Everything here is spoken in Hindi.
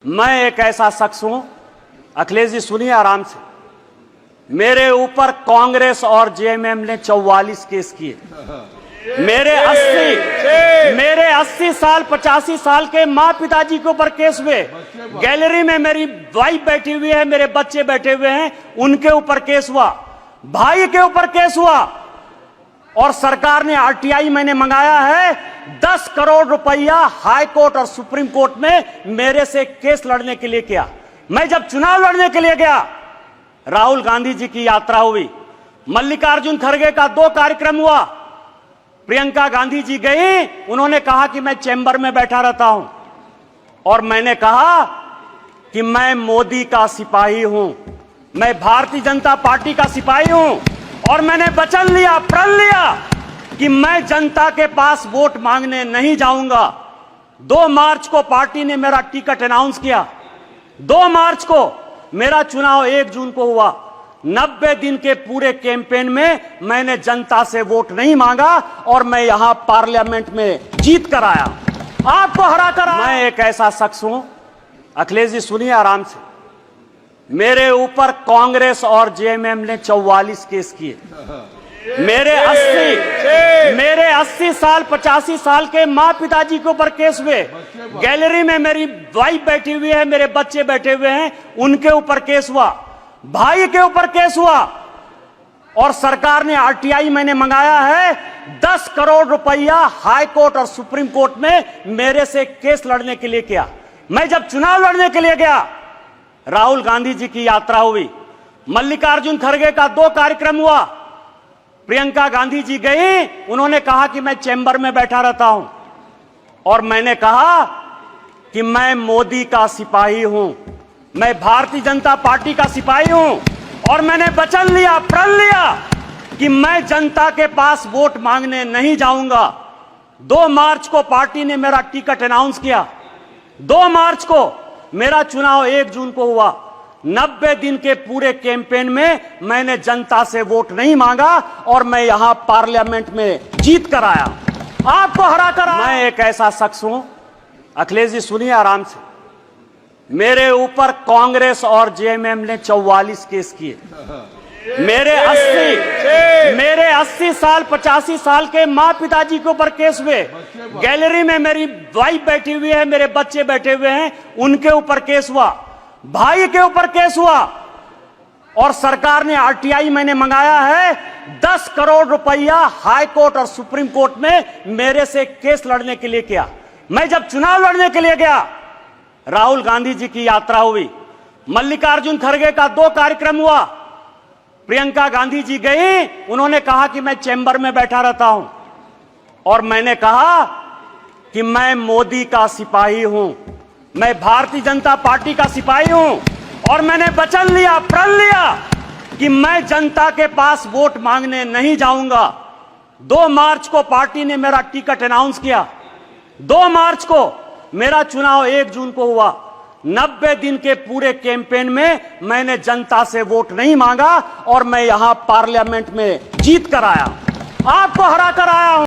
मैं एक ऐसा शख्स हूं, अखिलेश जी सुनिए आराम से। मेरे ऊपर कांग्रेस और जेएमएम ने 44 केस किए। मेरे 80 साल 85 साल के माँ पिताजी के ऊपर केस हुए। गैलरी में मेरी वाइफ बैठी हुई है, मेरे बच्चे बैठे हुए हैं, उनके ऊपर केस हुआ। भाई के ऊपर केस हुआ और सरकार ने आरटीआई मैंने मंगाया है 10 करोड़ रुपया हाई कोर्ट और सुप्रीम कोर्ट में मेरे से केस लड़ने के लिए किया। मैं जब चुनाव लड़ने के लिए गया, राहुल गांधी जी की यात्रा हुई, मल्लिकार्जुन खड़गे का 2 कार्यक्रम हुआ, प्रियंका गांधी जी गई, उन्होंने कहा कि मैं चैम्बर में बैठा रहता हूं और मैंने कहा कि मैं मोदी का सिपाही हूं, मैं भारतीय जनता पार्टी का सिपाही हूं और मैंने वचन लिया, प्रण लिया कि मैं जनता के पास वोट मांगने नहीं जाऊंगा। 2 मार्च को पार्टी ने मेरा टिकट अनाउंस किया। 2 मार्च को मेरा चुनाव 1 जून को हुआ। 90 दिन के पूरे कैंपेन में मैंने जनता से वोट नहीं मांगा और मैं यहां पार्लियामेंट में जीत कर आया, आपको हरा कर आया। मैं एक ऐसा शख्स हूं, अखिलेश जी सुनिए आराम से। मेरे ऊपर कांग्रेस और जेएमएम ने 44 केस किए। मेरे 80 साल 85 साल के माँ पिताजी के ऊपर केस हुए। गैलरी में मेरी वाइफ बैठी हुई है, मेरे बच्चे बैठे हुए हैं, उनके ऊपर केस हुआ। भाई के ऊपर केस हुआ और सरकार ने आरटीआई मैंने मंगाया है 10 करोड़ रुपया हाई कोर्ट और सुप्रीम कोर्ट में मेरे से केस लड़ने के लिए किया। मैं जब चुनाव लड़ने के लिए गया, राहुल गांधी जी की यात्रा हुई, मल्लिकार्जुन खड़गे का 2 कार्यक्रम हुआ, प्रियंका गांधी जी गई, उन्होंने कहा कि मैं चैम्बर में बैठा रहता हूं और मैंने कहा कि मैं मोदी का सिपाही हूं, मैं भारतीय जनता पार्टी का सिपाही हूं और मैंने वचन लिया, प्रण लिया कि मैं जनता के पास वोट मांगने नहीं जाऊंगा। 2 मार्च को पार्टी ने मेरा टिकट अनाउंस किया। 2 मार्च को मेरा चुनाव 1 जून को हुआ। 90 दिन के पूरे कैंपेन में मैंने जनता से वोट नहीं मांगा और मैं यहां पार्लियामेंट में जीत कर आया, आपको हरा कर आया। मैं एक ऐसा शख्स हूं, अखिलेश जी सुनिए आराम से। मेरे ऊपर कांग्रेस और जेएमएम ने 44 केस किए। मेरे 80 साल 85 साल के माँ पिताजी के ऊपर केस हुए। गैलरी में मेरी वाइफ बैठी हुई है, मेरे बच्चे बैठे हुए हैं, उनके ऊपर केस हुआ। भाई के ऊपर केस हुआ और सरकार ने आरटीआई मैंने मंगाया है 10 करोड़ रुपया हाई कोर्ट और सुप्रीम कोर्ट में मेरे से केस लड़ने के लिए किया। मैं जब चुनाव लड़ने के लिए गया, राहुल गांधी जी की यात्रा हुई, मल्लिकार्जुन खड़गे का 2 कार्यक्रम हुआ, प्रियंका गांधी जी गई, उन्होंने कहा कि मैं चैम्बर में बैठा रहता हूं और मैंने कहा कि मैं मोदी का सिपाही हूं, मैं भारतीय जनता पार्टी का सिपाही हूं और मैंने वचन लिया, प्रण लिया कि मैं जनता के पास वोट मांगने नहीं जाऊंगा। 2 मार्च को पार्टी ने मेरा टिकट अनाउंस किया। 2 मार्च को मेरा चुनाव 1 जून को हुआ। 90 दिन के पूरे कैंपेन में मैंने जनता से वोट नहीं मांगा और मैं यहां पार्लियामेंट में जीत कर आया, आपको हरा कर आया हूं।